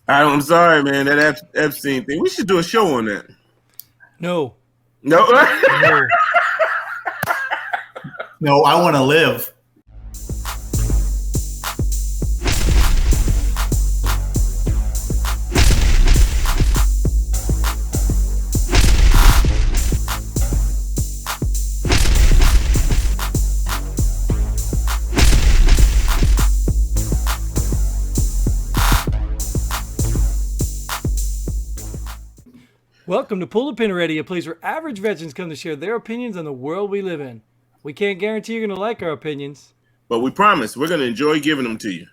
I'm sorry, man. That Epstein thing. We should do a show on that. No. No. No. No, I want to live. Welcome to Pull the Pin Already, a place where average veterans come to share their opinions on the world we live in. We can't guarantee you're going to like our opinions. But we promise we're going to enjoy giving them to you.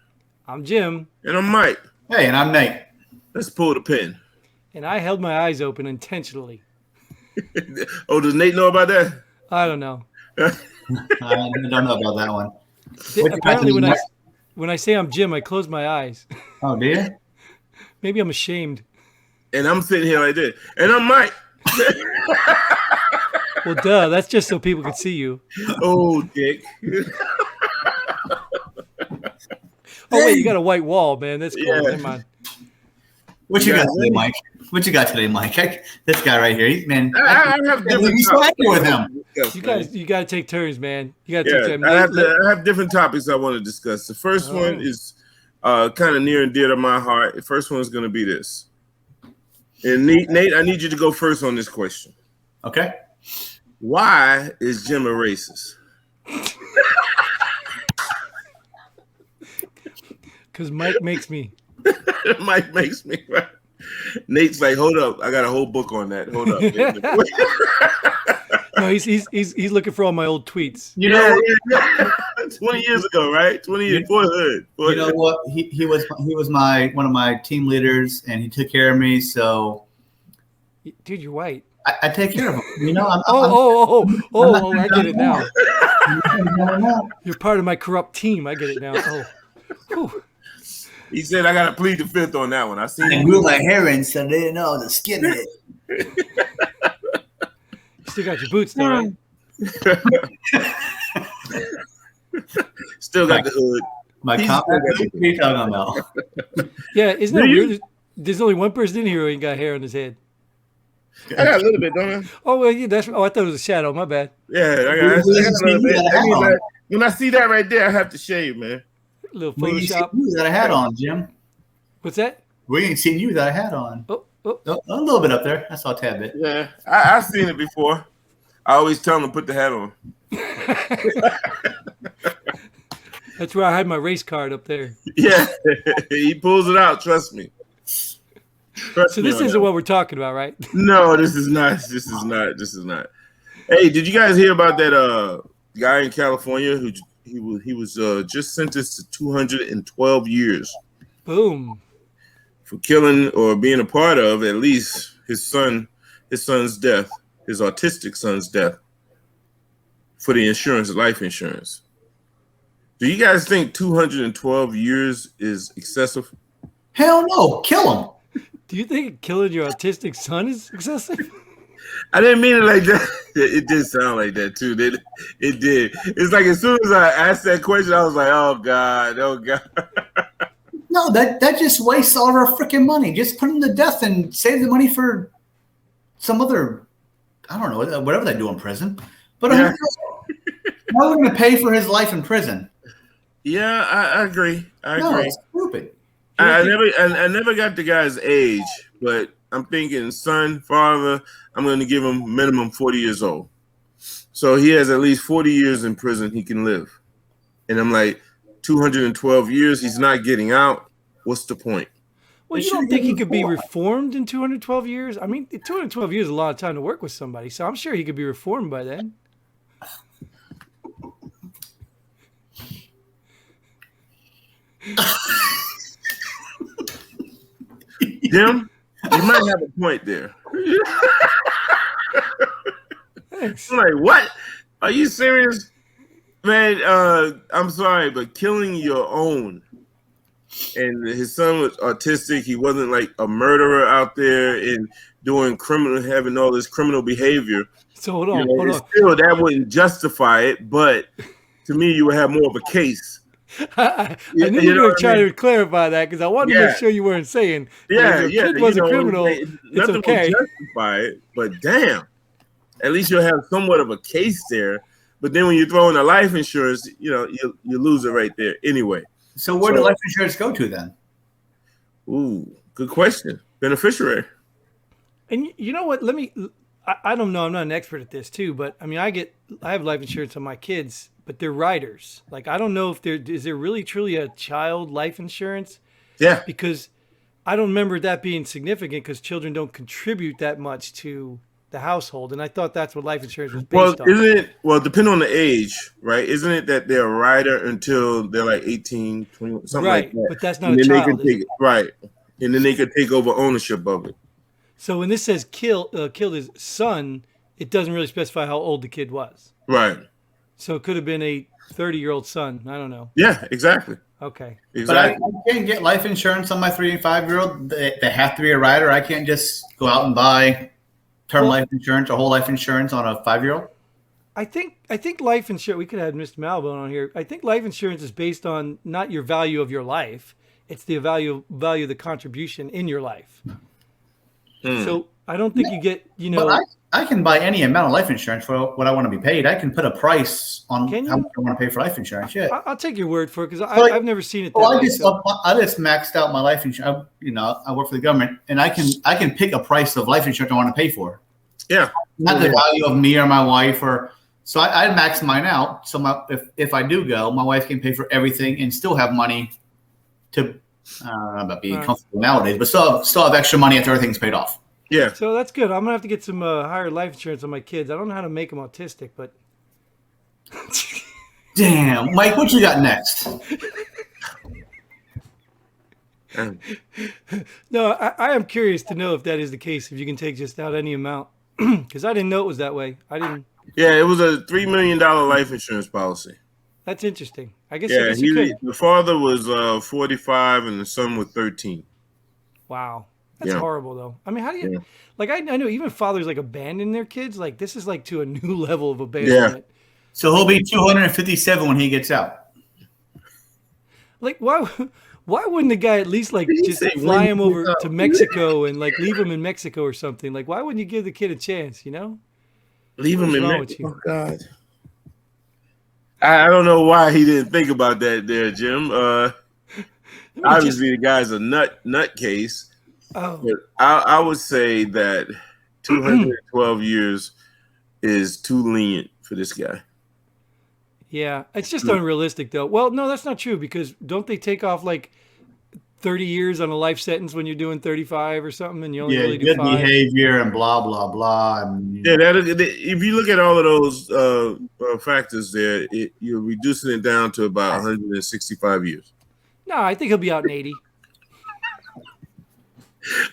I'm Jim. And I'm Mike. Hey, and I'm Nate. Let's pull the pin. And I held my eyes open intentionally. Oh, does Nate know about that? I don't know. I don't know about that one. Apparently, when I say I'm Jim, I close my eyes. Oh, do you? Maybe I'm ashamed. And I'm sitting here like this. And I'm Mike. Well, duh. That's just so people can see you. Oh, Dick. Oh, wait. You got a white wall, man. That's cool. Yeah. Never mind. What you got today, Mike? What you got today, Mike? This guy right here, man. I have different topics with him. You got to take turns, man. You got to take turns. I have different topics I want to discuss. The first one is kind of near and dear to my heart. The first one is going to be this. And Nate, I need you to go first on this question. Okay. Why is Jim a racist? Because Mike makes me. Mike makes me. Right? Nate's like, hold up. I got a whole book on that. Hold up. No, he's looking for all my old tweets. You know, 20 years ago, right? 20 years for hood. You know what? He was one of my team leaders, and he took care of me. So, dude, you're white. I take care of him. You know, I get it now. You're part of my corrupt team. I get it now. Oh, whew. He said I got to plead the fifth on that one. I grew my hair in, so they didn't know the skin in it. You still got your boots, though, right? Still got the hood. My compact. What are you talking about? Yeah, isn't that weird? There's only one person in here who ain't got hair on his head. I got a little bit, don't I? Oh, well, yeah, I thought it was a shadow. My bad. Yeah, I got a little bit. When I see that right there, I have to shave, man. A little We ain't Photoshop. seen you without a hat on, Jim. What's that? We ain't seen you without a hat on. Oh. A little bit up there. I saw a tad bit. Yeah, I've seen it before. I always tell them to put the hat on. That's where I hide my race card up there. Yeah, he pulls it out. Trust me. So this isn't what we're talking about, right? No, this is not. This is not. Hey, did you guys hear about that guy in California who he was just sentenced to 212 years? Boom. For killing or being a part of at least his son's death, his autistic son's death, for the life insurance. Do you guys think 212 years is excessive? Hell no, kill him. Do you think killing your autistic son is excessive? I didn't mean it like that. It did sound like that too. It did. It's like as soon as I asked that question, I was like, oh God. No, that just wastes all of our freaking money. Just put him to death and save the money for some other, I don't know, whatever they do in prison. But now we're going to pay for his life in prison. Yeah, I agree. I agree. It's stupid. I never got the guy's age, but I'm thinking son, father, I'm going to give him minimum 40 years old. So he has at least 40 years in prison he can live. And I'm like, 212 years, he's not getting out. What's the point? Well, you don't think he could be reformed in 212 years? I mean, 212 years is a lot of time to work with somebody, so I'm sure he could be reformed by then. Jim, you might have a point there. Thanks. I'm like, what? Are you serious? Man, I'm sorry, but killing your own. And his son was autistic. He wasn't like a murderer out there and having all this criminal behavior. So hold on. Still, that wouldn't justify it, but to me, you would have more of a case I Yeah, knew you you know were what I trying mean? to clarify that because I wanted to Yeah, make sure you weren't saying that if yeah, your yeah. kid was a criminal, it's Nothing will okay. justify it, but damn, at least you'll have somewhat of a case there. But then when you throw in a life insurance, you lose it right there anyway. So where did So, life insurance go to then? ooh, good question. Beneficiary. And you know what? I don't know. I'm not an expert at this too, but I mean, I have life insurance on my kids, but they're riders. Like, I don't know if is there really truly a child life insurance Yeah. because I don't remember that being significant because children don't contribute that much to the household. And I thought that's what life insurance was Well, based on. isn't it? Well, depending on the age, right? Isn't it that they're a rider until they're like 18, 20, something like Right. that, But that's not and a then they can child, is take it? it right, and then they could take over ownership of it. So when this says killed his son, it doesn't really specify how old the kid was. Right. So it could have been a 30-year-old son. I don't know. Yeah. Exactly. Okay. But I Exactly. can't get life insurance on my 3 and 5-year-old. They have to be a rider. I can't just go out and buy term life insurance or whole life insurance on a 5-year-old. I think life insurance. We could have Mr. Malbone on here. I think life insurance is based on not your value of your life; it's the value of the contribution in your life. So I don't think you get But I can buy any amount of life insurance for what I want to be paid. I can put a price on Can how you? much I want to pay for life insurance. Yeah. I'll take your word for it because Like, I've never seen it that Well, way. So. I just maxed out my life insurance. I work for the government, and I can pick a price of life insurance I want to pay for. Yeah. Not the value of me or my wife, so I max mine out. So if I do go, my wife can pay for everything and still have money to about being comfortable nowadays, but still have extra money after everything's paid off. Yeah. So that's good. I'm gonna have to get some higher life insurance on my kids. I don't know how to make them autistic, but Damn, Mike, what you got next? no, I am curious to know if that is the case. If you can take just out any amount, because I didn't know it was that way. I didn't. Yeah. It was a $3 million life insurance policy. That's interesting. I guess Yeah. you could. The father was 45 and the son was 13. Wow. That's horrible, though. I mean, how do you like? I know even fathers like abandon their kids. Like this is like to a new level of abandonment. So he'll be 257 when he gets out. Like why? Why wouldn't the guy at least like just fly him over to Mexico and like leave him in Mexico or something? Like why wouldn't you give the kid a chance? Leave him in Mexico. Oh God. I don't know why he didn't think about that there, Jim. Obviously, the guy's a nutcase. Oh. But I would say that 212 years is too lenient for this guy. Yeah, it's just unrealistic, though. Well, no, that's not true because don't they take off like 30 years on a life sentence when you're doing 35 or something, and you only really do good 5? behavior and blah blah blah. Yeah, if you look at all of those factors there, you're reducing it down to about 165 years. No, I think he'll be out in 80.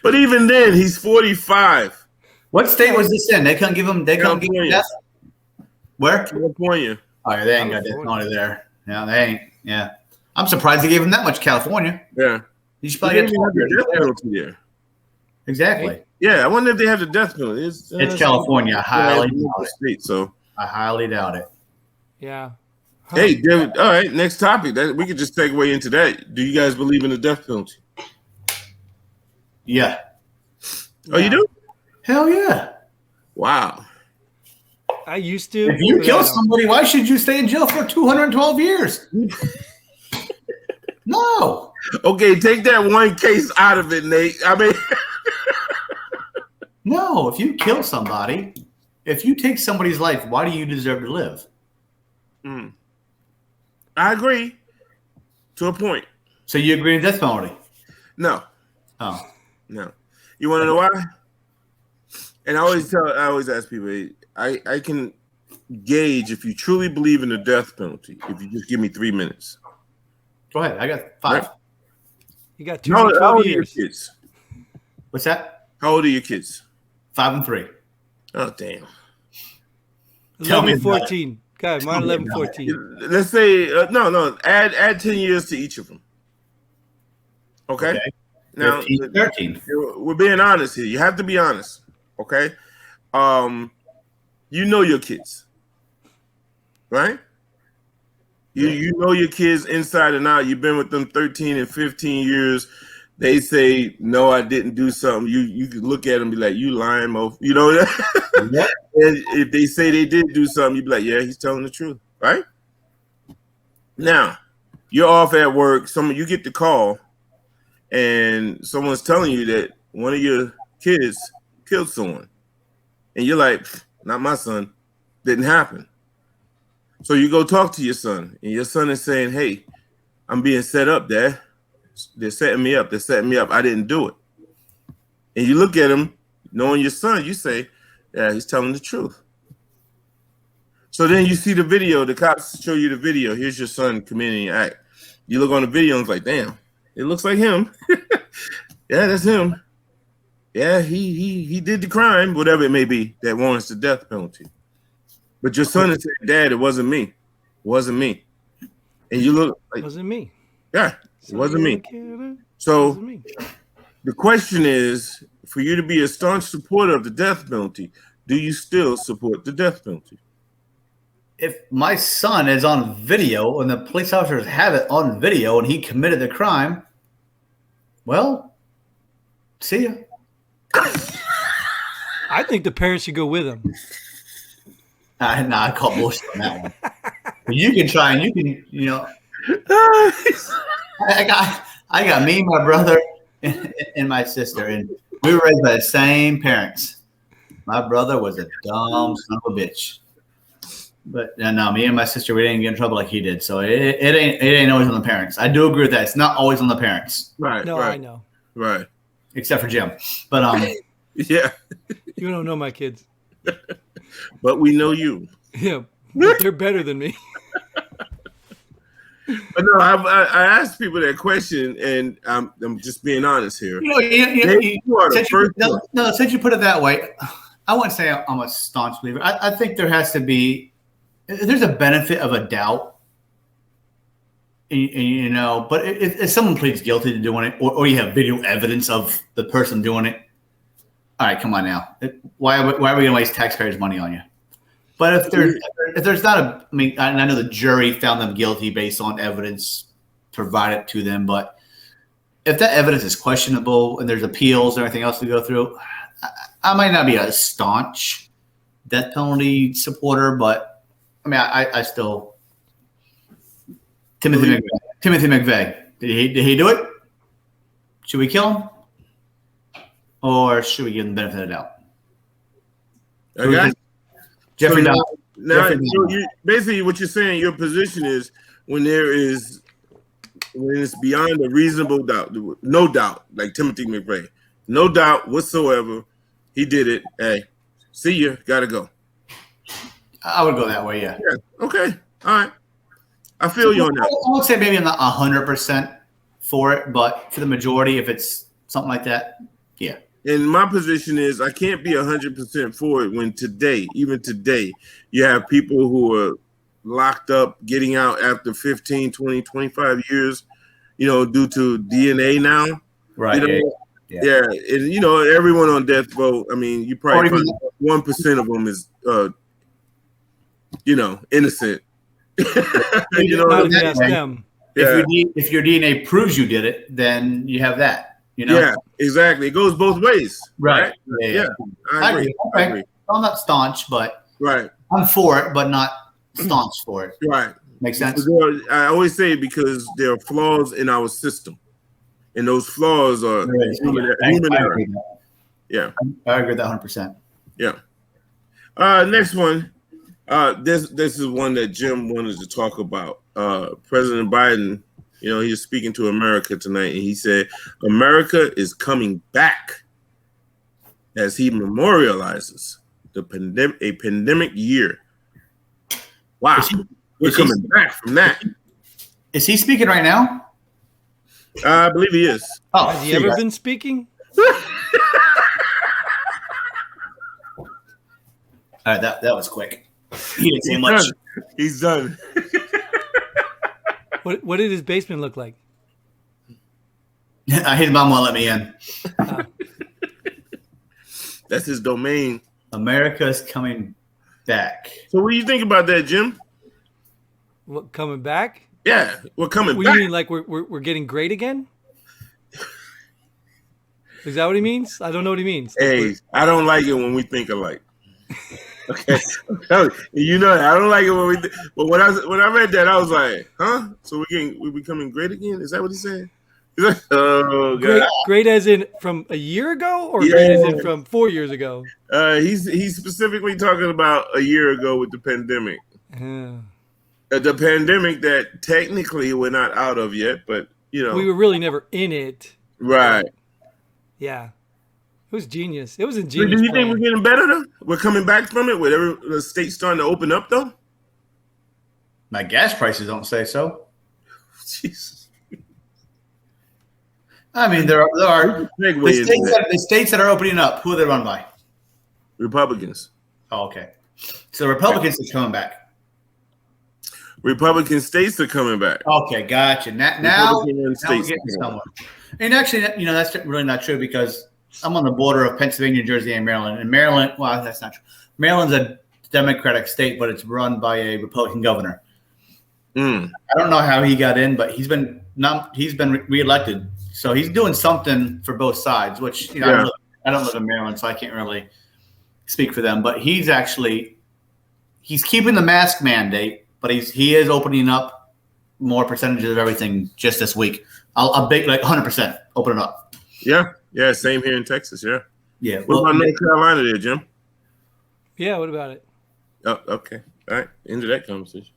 But even then, he's 45. What state was this in? They couldn't give him. They couldn't give him death. Where? California. Oh, yeah, they ain't got death penalty there. Yeah, they ain't. Yeah, I'm surprised they gave him that much. California. Yeah, you should probably get the death penalty there. Exactly. Yeah, I wonder if they have the death penalty. It's California. I highly doubt it. State, so I highly doubt it. Yeah. Huh. Hey, David. All right, next topic. We could just segue into that. Do you guys believe in the death penalty? Yeah. Oh, you do? Hell yeah. Wow. I used to. If you kill somebody, why should you stay in jail for 212 years? No. Okay, take that one case out of it, Nate. I mean, no. If you kill somebody, if you take somebody's life, why do you deserve to live? I agree to a point. So you agree with death penalty? No. Oh. No. You want to know why? And I always ask people, I can gauge if you truly believe in the death penalty if you just give me 3 minutes. Go ahead. I got 5. Right. You got 212 How old years. Are your kids? What's that? How old are your kids? 5 and 3. Oh, damn. 11 and 14. God, mine 11 and 14. Let's say, no. Add 10 years to each of them. Okay? Now, 15, 13. We're being honest here. You have to be honest. Okay? You know your kids. Right? You know your kids inside and out. You've been with them 13 and 15 years. They say, no, I didn't do something. You can look at them and be like, you lying, mo. You know that? Yep. And if they say they did do something, you'd be like, yeah, he's telling the truth, right? Now, you're off at work. You get the call, and someone's telling you that one of your kids killed someone. And you're like, not my son. Didn't happen. So you go talk to your son, and your son is saying, hey, I'm being set up, Dad. They're setting me up. They're setting me up. I didn't do it. And you look at him, knowing your son, you say, yeah, he's telling the truth. So then you see the video. The cops show you the video. Here's your son committing an act. You look on the video and it's like, damn, it looks like him. Yeah, that's him. Yeah, he did the crime, whatever it may be, that warrants the death penalty. But your son is saying, Dad, it wasn't me. It wasn't me. And you look like, It wasn't me. Yeah, it wasn't me. So the question is, for you to be a staunch supporter of the death penalty, do you still support the death penalty? If my son is on video and the police officers have it on video and he committed the crime, well, see ya. I think the parents should go with him. Nah, I call bullshit on that one. But you can try and you can, I got me, my brother, and my sister, and we were raised by the same parents. My brother was a dumb son of a bitch. But no, me and my sister, we didn't get in trouble like he did. So it ain't always on the parents. I do agree with that. It's not always on the parents. Right. No, right, I know. Right. Except for Jim. But yeah. You don't know my kids. But we know you. Yeah. But they're better than me. But no, I asked people that question, and I'm just being honest here. Since you put it that way, I wouldn't say I'm a staunch believer. I think there has to be, there's a benefit of a doubt, but if someone pleads guilty to doing it, or you have video evidence of the person doing it, all right, come on now. Why are we going to waste taxpayers' money on you? But if there's not I know the jury found them guilty based on evidence provided to them, but if that evidence is questionable and there's appeals and everything else to go through, I might not be a staunch death penalty supporter, but I still Timothy McVeigh. Did he do it? Should we kill him, or should we give him the benefit of the doubt? Okay. Jeffrey now, Dahmer. Basically, what you're saying, your position is when it's beyond a reasonable doubt, no doubt, like Timothy McVeigh, no doubt whatsoever, he did it. Hey, see ya, gotta go. I would go that way, yeah. Okay, all right. I feel you on that. I would say maybe I'm not 100% for it, but for the majority, if it's something like that, yeah. And my position is I can't be 100% for it when even today, you have people who are locked up, getting out after 15, 20, 25 years, due to DNA now. Right. Yeah. And, everyone on death row, you probably find 1% of them is, innocent. If your DNA proves you did it, then you have that. Yeah, exactly. It goes both ways. Right. Yeah. I agree. I'm not staunch, but right. I'm for it, but not staunch for it. Right. Makes sense? I always say because there are flaws in our system. And those flaws are human error. Yeah. I agree with that 100%. Yeah. Next one. This is one that Jim wanted to talk about. President Biden, he was speaking to America tonight, and he said, America is coming back as he memorializes a pandemic year. Wow. We're coming back from that. Is he speaking right now? I believe he is. Oh, has he ever been speaking? All right, that was quick. He didn't say much. He's done. What did his basement look like? His mom won't let me in. That's his domain. America's coming back. So what do you think about that, Jim? What, coming back? Yeah, we're coming What back. do you mean, like we're getting great again? Is that what he means? I don't know what he means. Like Hey, I don't like it when we think alike. Okay, you know that. I don't like it when we. But when I read that, I was like, huh? So we're becoming great again? Is that what he said? He's like, oh god. great as in from a year ago, or Yeah. great as in from 4 years ago? He's specifically talking about a year ago with the pandemic. The pandemic that technically we're not out of yet, but you know we were really never in it. right. Yeah, it was genius. It was a Do genius you plan. think we're getting better though? We're coming back from it with the states starting to open up though? My gas prices don't say so. Jesus. I mean, there are the states that are opening up. Who are they run by? Republicans. Oh, okay. So Republicans are coming back. Republican states are coming back. Okay, gotcha. Now we're getting somewhere. And actually, that's really not true because I'm on the border of Pennsylvania, New Jersey, and Maryland. And Maryland, well, that's not true. Maryland's a Democratic state, but it's run by a Republican governor. I don't know how he got in, but he's been reelected, so he's doing something for both sides. Which I don't live in Maryland, so I can't really speak for them. But he's keeping the mask mandate, but he is opening up more percentages of everything just this week. I'll big like 100% open it up. Yeah, same here in Texas. Yeah. What about North Carolina there, Jim? Yeah, what about it? Oh, okay. All right, into that conversation.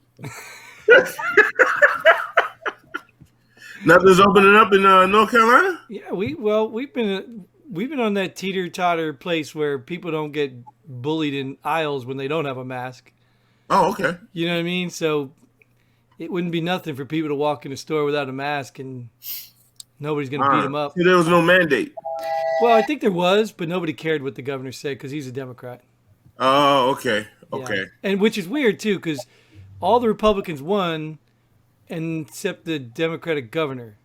Nothing's opening up in North Carolina. Yeah, we've been on that teeter-totter place where people don't get bullied in aisles when they don't have a mask. Oh, okay. You know what I mean? So it wouldn't be nothing for people to walk in a store without a mask and nobody's going to beat them up. See, there was no mandate. Well, I think there was, but nobody cared what the governor said because he's a Democrat. Oh, okay. Yeah. And which is weird too, because all the Republicans won, except the Democratic governor.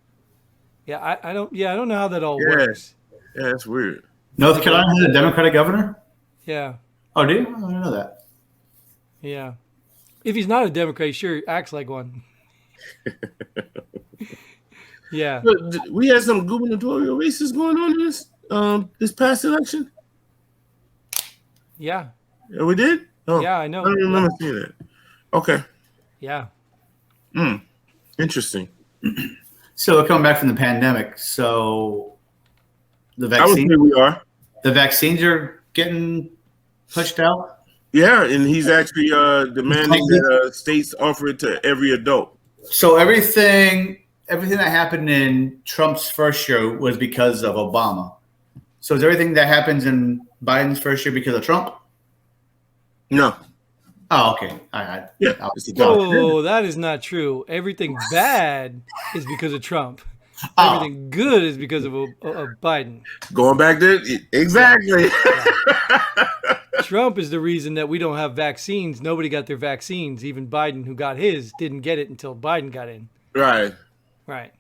Yeah, I don't know how that all works. Yeah, that's weird. North Carolina has a Democratic governor? Yeah. Oh, do you? I didn't know that. Yeah. If he's not a Democrat, he sure acts like one. Yeah. But we had some gubernatorial races going on in this past election. Yeah. Yeah, we did? Oh, yeah, I know. I don't remember seeing that. Okay. Yeah. Interesting. So we're coming back from the pandemic. So the I would say we are. The vaccines are getting pushed out? Yeah, and he's actually demanding that states offer it to every adult. So everything that happened in Trump's first year was because of Obama. So is everything that happens in Biden's first year because of Trump? No. Oh, okay. All right. Yeah. Oh, that is not true. Everything bad is because of Trump. Everything good is because of Biden. Going back to exactly. Yeah. Trump is the reason that we don't have vaccines. Nobody got their vaccines. Even Biden, who got his, didn't get it until Biden got in. Right. Right.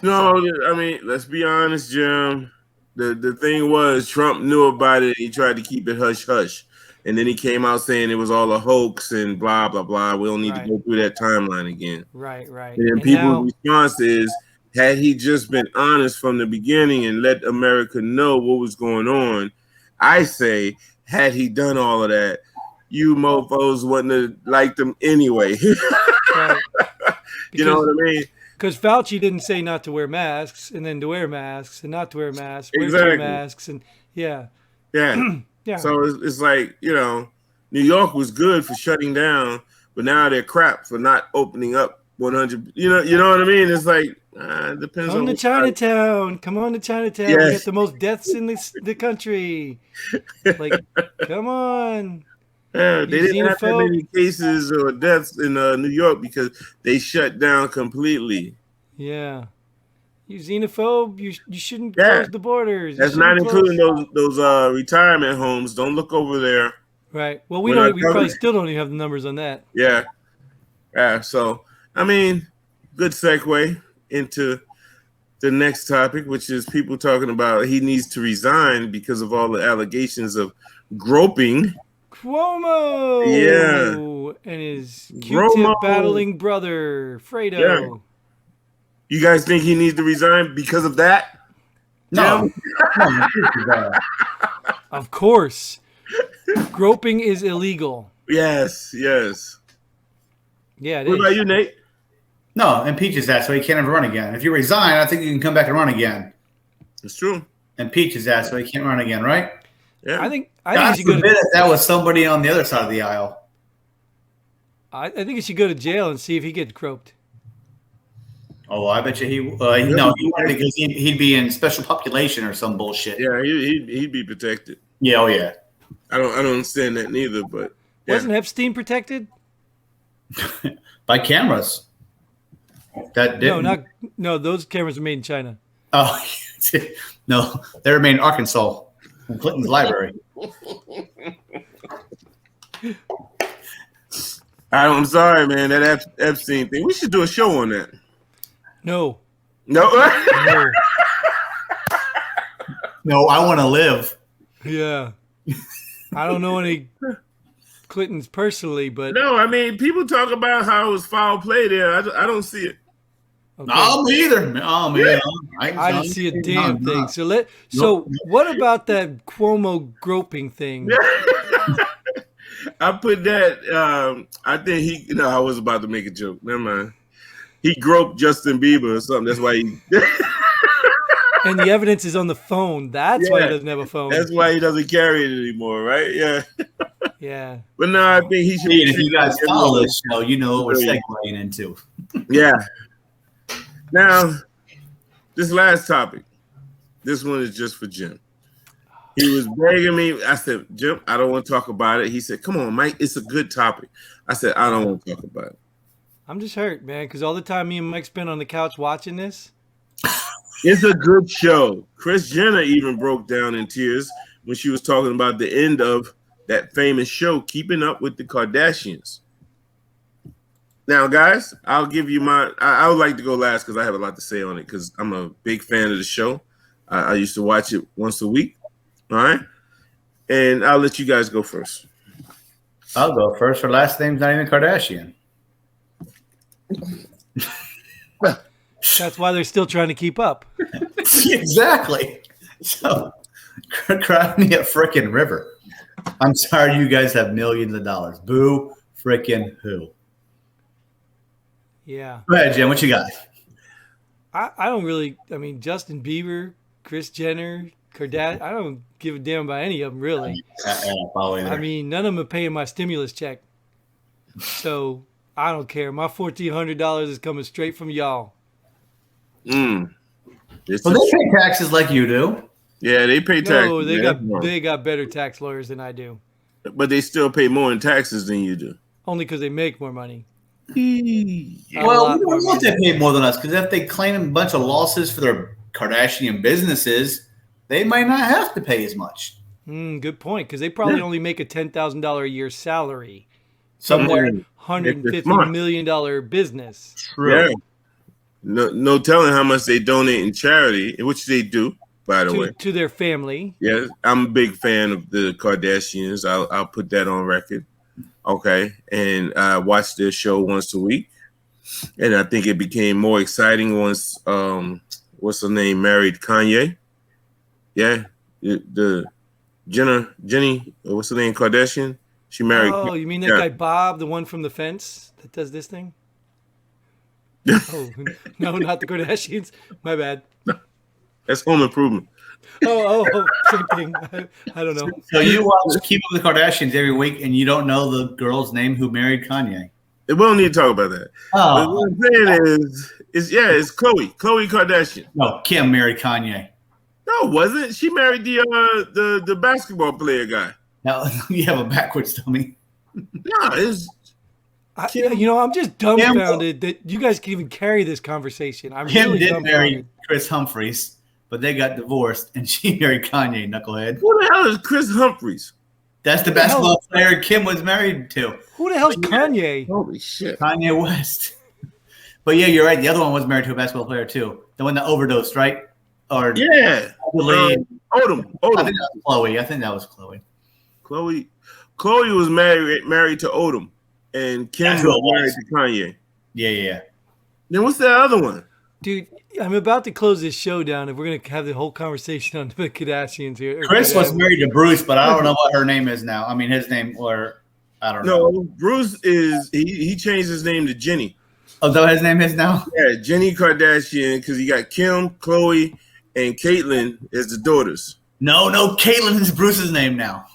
No, I mean, let's be honest, Jim. The thing was Trump knew about it. He tried to keep it hush hush. And then he came out saying it was all a hoax and blah, blah, blah. We don't need to go through that timeline again. Right. And then people's response is, had he just been honest from the beginning and let America know what was going on, I say, had he done all of that, you mofos wouldn't have liked him anyway. Right. You know what I mean? Because Fauci didn't say not to wear masks and then to wear masks and not to wear masks, wear masks, and yeah. Yeah. So it's like, New York was good for shutting down, but now they're crap for not opening up 100. You know what I mean? It's like, it depends on. Come to Chinatown. Come on to Chinatown. Yes. We get the most deaths in the country. Like, come on. Yeah, they didn't have that many cases or deaths in New York because they shut down completely. Yeah. You xenophobe, you shouldn't close the borders. That's not including those retirement homes. Don't look over there. Right. Well, we probably still don't even have the numbers on that. Yeah. Yeah. So, I mean, good segue into the next topic, which is people talking about he needs to resign because of all the allegations of groping. Cuomo. Yeah. and his Romo. Q-tip battling brother, Fredo. Yeah. You guys think he needs to resign because of that? No. Jim? Of course. Groping is illegal. Yes. Yeah, it What is. about you, Nate? No, impeach his ass so he can't ever run again. If you resign, I think you can come back and run again. It's true. Impeach his ass so he can't run again, right? Yeah. I think God he should go forbid to, if that was somebody on the other side of the aisle. I think he should go to jail and see if he gets groped. Oh, I bet you he wouldn't because he'd be in special population or some bullshit. Yeah, he'd be protected. Yeah, oh yeah. I don't understand that neither, but yeah. Wasn't Epstein protected? By cameras. That didn't. No, those cameras are made in China. Oh, no, they were made in Arkansas, in Clinton's library. I'm sorry, man. That Epstein thing. We should do a show on that. No. No. No. No, I want to live. Yeah. I don't know any Clintons personally, but No, I mean, people talk about how it was foul play there. I don't see it. okay. No, me either. No, man. I didn't see a damn thing. So what about that Cuomo groping thing? I put that. I think I was about to make a joke. Never mind. He groped Justin Bieber or something. That's why he. And the evidence is on the phone. That's why he doesn't have a phone. That's why he doesn't carry it anymore, right? Yeah. Yeah. But no, I think he should. If you guys follow this show, you know what we're segueing into. Yeah. Now, this last topic. This one is just for Jim. He was begging me. I said, Jim, I don't want to talk about it. He said, come on, Mike. It's a good topic. I said, I don't want to talk about it. I'm just hurt, man, because all the time me and Mike spent on the couch watching this. It's a good show. Kris Jenner even broke down in tears when she was talking about the end of that famous show, Keeping Up with the Kardashians. Now, guys, I'll give you I would like to go last because I have a lot to say on it because I'm a big fan of the show. I used to watch it once a week. All right. And I'll let you guys go first. I'll go first. Her last name's not even Kardashian. That's why they're still trying to keep up. Exactly. So, cry me a freaking river. I'm sorry you guys have millions of dollars. Boo freaking who. Yeah. Go ahead, Jim. What you got? I don't really, Justin Bieber, Kris Jenner, Kardashian, I don't give a damn about any of them, really. None of them are paying my stimulus check. So, I don't care. My $1,400 is coming straight from y'all. Well, they pay taxes like you do. Yeah, they pay taxes. No, they got better tax lawyers than I do. But they still pay more in taxes than you do. Only because they make more money. Well, we don't know if they pay more than us because if they claim a bunch of losses for their Kardashian businesses, they might not have to pay as much. Good point, because they probably only make a $10,000 a year salary. Somewhere $150 million business. True. Yeah. No telling how much they donate in charity, which they do, by the way. To their family. Yeah, I'm a big fan of the Kardashians. I'll put that on record. Okay. And I watch their show once a week. And I think it became more exciting once, what's her name, married Kanye. Yeah. The Jenny, what's her name, Kardashian? She married. Oh, you mean that guy Bob, the one from The Fence that does this thing? Oh, no, not the Kardashians. My bad. That's Home Improvement. Oh, same thing. I don't know. So you watch Keep Up with the Kardashians every week, and you don't know the girl's name who married Kanye? We don't need to talk about that. Oh. But what I'm saying it's Khloe Kardashian. No, Kim married Kanye. No, it wasn't. She married the basketball player guy. Now you have a backwards dummy. No, it's. I'm just dumbfounded that you guys can even carry this conversation. Kim did marry Chris Humphries, but they got divorced, and she married Kanye, knucklehead. Who the hell is Chris Humphries? That's the basketball player Kim was married to. Who the hell's Kanye? Holy shit. Kanye West. But yeah, you're right. The other one was married to a basketball player too. The one that overdosed, right? Or yeah. Odom. I think that was Khloe. Khloe was married to Odom. and Kim That's who it was was. married to Kanye. Yeah. Then what's that other one? Dude, I'm about to close this show down, and we're gonna have the whole conversation on the Kardashians here. Chris was married to Bruce, but I don't know what her name is now. I mean, his name, or I don't know. No, Bruce is he changed his name to Jenny. Oh, is that what his name is now? Yeah, Jenny Kardashian, because he got Kim, Khloe, and Caitlyn as the daughters. No, Caitlyn is Bruce's name now.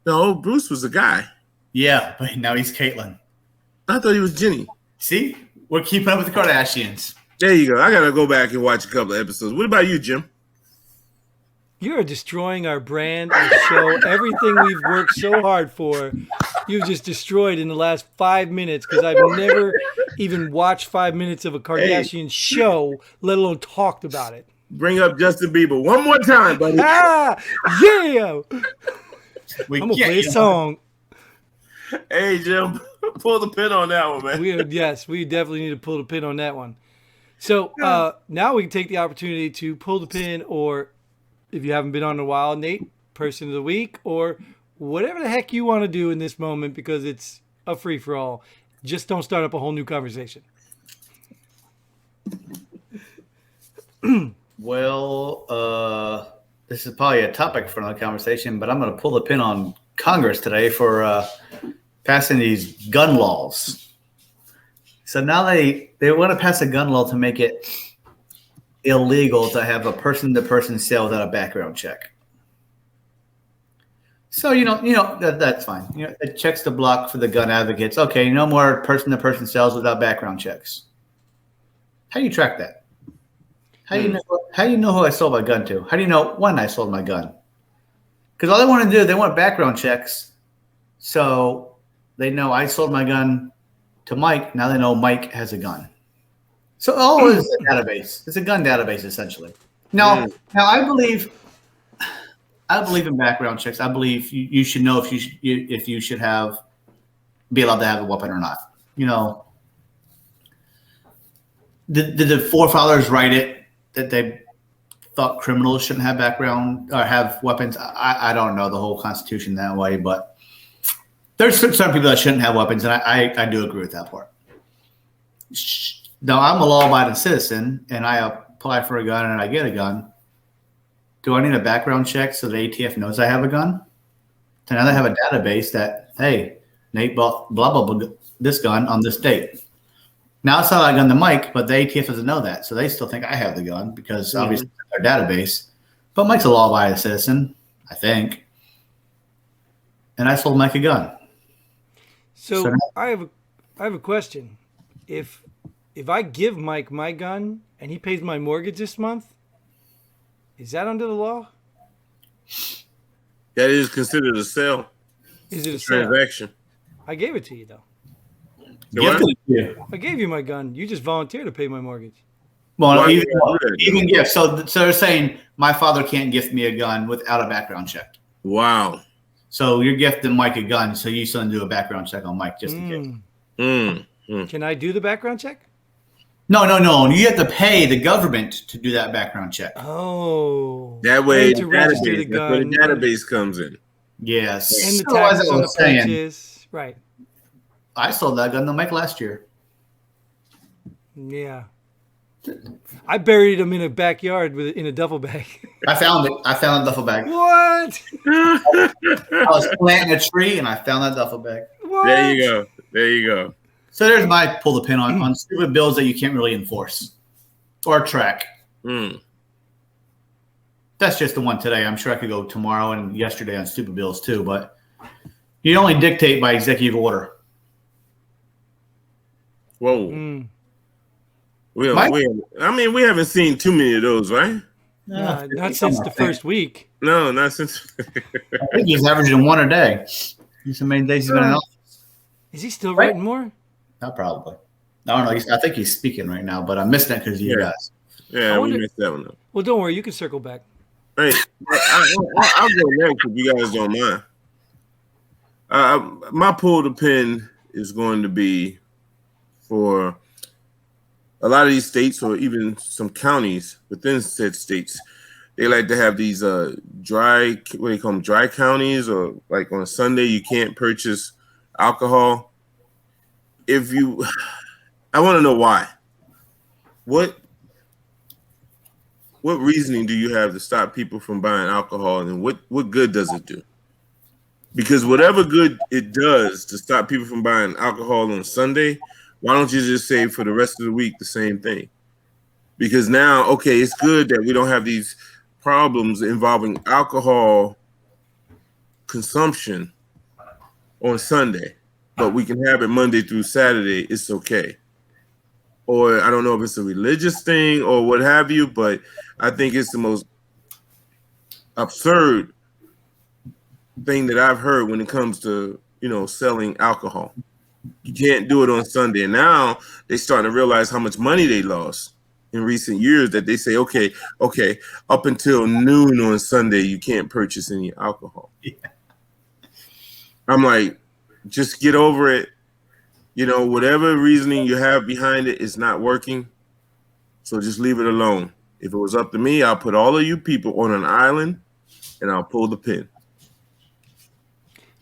No, Bruce was a guy. Yeah, but now he's Caitlyn. I thought he was Jenny. See, we're keeping up with the Kardashians. There you go. I gotta go back and watch a couple of episodes. What about you, Jim? You are destroying our brand, our show, everything we've worked so hard for. You've just destroyed in the last 5 minutes because I've never even watched 5 minutes of a Kardashian show, let alone talked about it. Bring up Justin Bieber one more time, buddy. Yeah! I'm going to play a song. Hey, Jim, pull the pin on that one, man. We definitely need to pull the pin on that one. So now we can take the opportunity to pull the pin, or if you haven't been on in a while, Nate, person of the week, or whatever the heck you want to do in this moment, because it's a free-for-all. Just don't start up a whole new conversation. Well, this is probably a topic for another conversation, but I'm going to pull the pin on Congress today for passing these gun laws. So now they want to pass a gun law to make it illegal to have a person-to-person sale without a background check. So that's fine. It checks the block for the gun advocates. Okay, no more person-to-person sales without background checks. How do you track that? How do you know who I sold my gun to? How do you know when I sold my gun? Because all they want to do, they want background checks, so they know I sold my gun to Mike. Now they know Mike has a gun. So all is a database. It's a gun database essentially. Now I believe in background checks. I believe you should know if you should be allowed to have a weapon or not. Did the forefathers write it that they thought criminals shouldn't have background or have weapons? I don't know the whole Constitution that way, but there's some people that shouldn't have weapons, and I do agree with that part. Now, I'm a law-abiding citizen, and I apply for a gun and I get a gun. Do I need a background check so the ATF knows I have a gun? So now they have a database that, hey, Nate bought blah, blah, blah, this gun on this date. Now it's not a gun to Mike, but the ATF doesn't know that. So they still think I have the gun because obviously it's their database. But Mike's a law-abiding citizen, I think. And I sold Mike a gun. So I have a question. If I give Mike my gun and he pays my mortgage this month, is that under the law? That is considered a sale. Is it a sale? Transaction? I gave it to you, though. I gave you my gun. You just volunteered to pay my mortgage. Well, even gift. So they're saying my father can't gift me a gun without a background check. Wow. So you're gifting Mike a gun, so you still do a background check on Mike just in case. Can I do the background check? No. You have to pay the government to do that background check. Oh. That way to register the gun. That's where the database comes in. Yes. And the taxes on the purchase. Right. I sold that gun to Mike last year. Yeah. I buried him in a backyard in a duffel bag. I found it. I found a duffel bag. What? I was planting a tree and I found that duffel bag. What? There you go. So there's my pull the pin on stupid bills that you can't really enforce or track. That's just the one today. I'm sure I could go tomorrow and yesterday on stupid bills too, but you only dictate by executive order. Whoa. We haven't seen too many of those, right? Not since the first week. No, not since. I think he's averaging one a day. He's so many days he's been in office. Is he still writing more? Not probably. I don't know. I think he's speaking right now, but I missed that because of you guys. Yeah, we missed that one. Well, don't worry. You can circle back. Hey, I'll go next if you guys don't mind. My pull the pin is going to be for a lot of these states, or even some counties within said states. They like to have these dry, what do you call them, dry counties, or like on a Sunday you can't purchase alcohol. I want to know why. What reasoning do you have to stop people from buying alcohol, and what good does it do? Because whatever good it does to stop people from buying alcohol on Sunday, why don't you just say for the rest of the week the same thing? Because now, okay, it's good that we don't have these problems involving alcohol consumption on Sunday, but we can have it Monday through Saturday. It's okay. Or I don't know if it's a religious thing or what have you, but I think it's the most absurd thing that I've heard when it comes to, selling alcohol. You can't do it on Sunday. And now they're starting to realize how much money they lost in recent years, that they say, okay, up until noon on Sunday, you can't purchase any alcohol. Yeah. I'm like, just get over it. Whatever reasoning you have behind it is not working. So just leave it alone. If it was up to me, I'll put all of you people on an island and I'll pull the pin.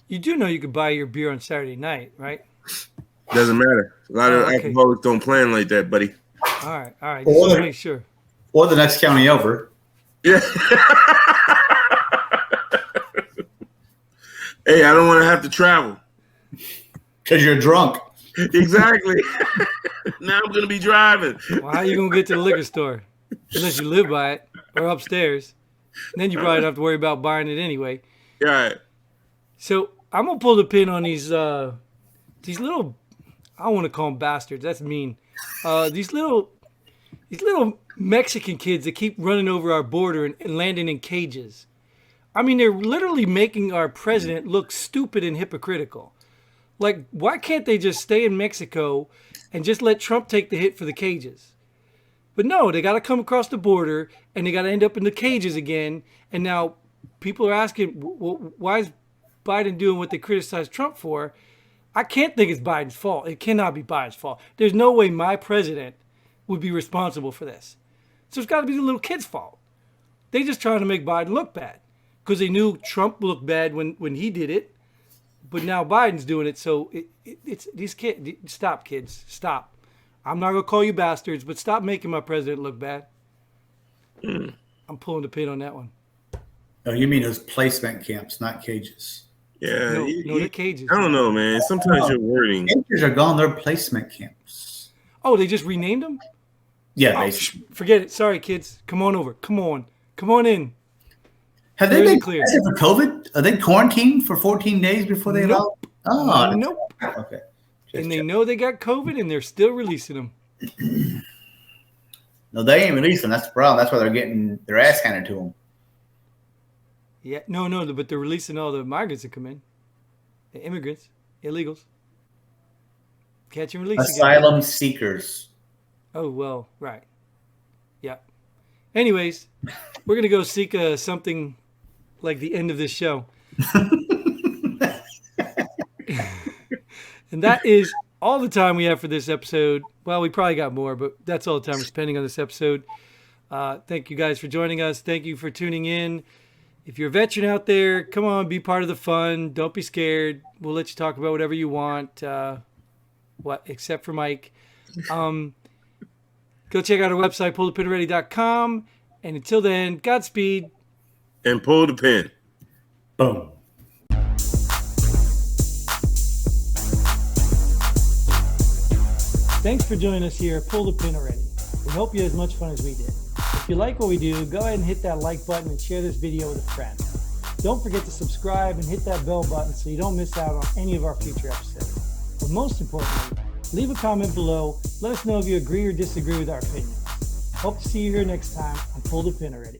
You do know you could buy your beer on Saturday night, right? Doesn't matter. A lot of alcoholics don't plan like that, buddy. All right. Just want to make sure. Or the next county over. Yeah. Hey, I don't want to have to travel. Because you're drunk. Exactly. Now I'm going to be driving. Well, how are you going to get to the liquor store? Unless you live by it or upstairs. And then you probably don't have to worry about buying it anyway. Yeah. So I'm going to pull the pin on these little, I don't want to call them bastards. That's mean. These little Mexican kids that keep running over our border and landing in cages. I mean, they're literally making our president look stupid and hypocritical. Like, why can't they just stay in Mexico and just let Trump take the hit for the cages? But no, they got to come across the border and they got to end up in the cages again. And now people are asking, why is Biden doing what they criticized Trump for? I can't think it's Biden's fault. It cannot be Biden's fault. There's no way my president would be responsible for this. So it's got to be the little kid's fault. They just trying to make Biden look bad because they knew Trump looked bad when he did it. But now Biden's doing it, so it's these kids. Stop, kids. Stop. I'm not going to call you bastards, but stop making my president look bad. I'm pulling the pin on that one. No, you mean those placement camps, not cages. Yeah. No, they're cages. I don't know, man. Sometimes your wording. Cages are gone. They're placement camps. Oh, they just renamed them? Yeah, forget it. Sorry, kids. Come on over. Come on in. Have they been tested for COVID? Are they quarantined for 14 days before they allow? Oh, nope. Okay. And they know they got COVID, and they're still releasing them. No, they ain't releasing them. That's the problem. That's why they're getting their ass handed to them. Yeah, no, but they're releasing all the migrants that come in, the immigrants, illegals. Catch and release. Asylum seekers. Oh well, right. Yeah. Anyways, we're gonna go seek something like the end of this show. And that is all the time we have for this episode. Well, we probably got more, but that's all the time we're spending on this episode. Thank you guys for joining us. Thank you for tuning in. If you're a veteran out there, come on, be part of the fun. Don't be scared. We'll let you talk about whatever you want. Except for Mike. Go check out our website, pullthepinready.com. And until then, Godspeed. And pull the pin. Boom. Thanks for joining us here at Pull the Pin Already. We hope you had as much fun as we did. If you like what we do, go ahead and hit that like button and share this video with a friend. Don't forget to subscribe and hit that bell button so you don't miss out on any of our future episodes. But most importantly, leave a comment below. Let us know if you agree or disagree with our opinions. Hope to see you here next time on Pull the Pin Already.